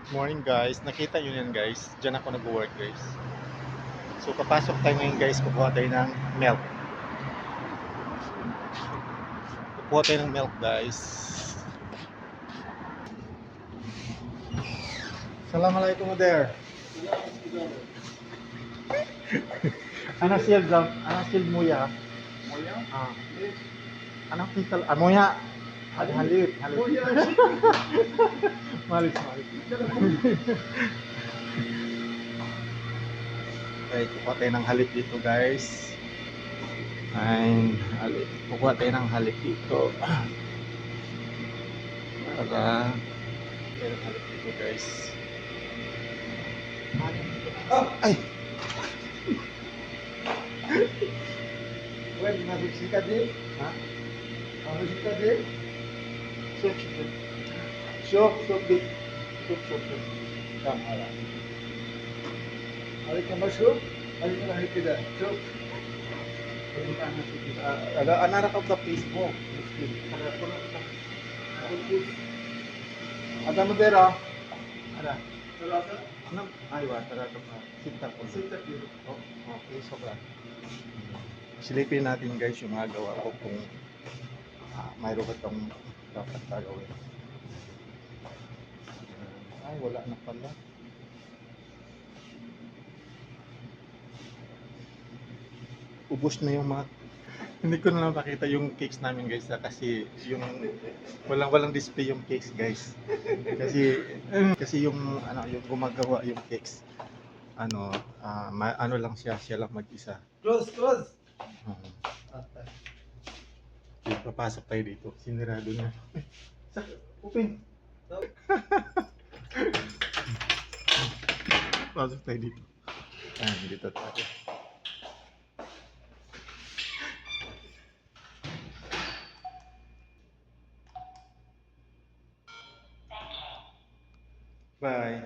Morning guys, nakita nyo yan guys, dyan ako nag-work guys. So papasok tayo ngayon guys, kukuha tayo ng milk. Kukuha tayo ng milk guys. Assalamualaikum there. Anak sil jam, anak sil muya. Moya? Ah, anak pintal, muya. Halip, halip. Moya. Malis, malis. Okay, kukuha tayo ng halip dito guys. Ay, halip. Kukuha tayo ng halip dito. Para tayo ng halip dito guys. Ay! When nabisika din? Ha? Nabisika din? Shop, shop. Shop, shop dit. Shop, shop, shop. Come, ala. Hari ka masuk? Hari ka hari kita. So, Ada anak ka sa Facebook. Ada modera. Ada. terasa? Ano? Ay, wa, tara ka pa. Sinta po. Sinta din. Oh, okay, sobra. Silipin natin guys yung mga gawa ko kung mayroon ka itong dapat gagawin. Ay, wala na pala. Ubos na yung mga hindi ko na lang makita yung cakes namin guys kasi yung walang display yung cakes guys. Kasi yung yung gumagawa yung cakes ano lang siya lang mag-isa. Close, close. Okay, papasok tayo dito. Sinirado niya. Open. Pasok tayo dito. Dito tayo. Bye.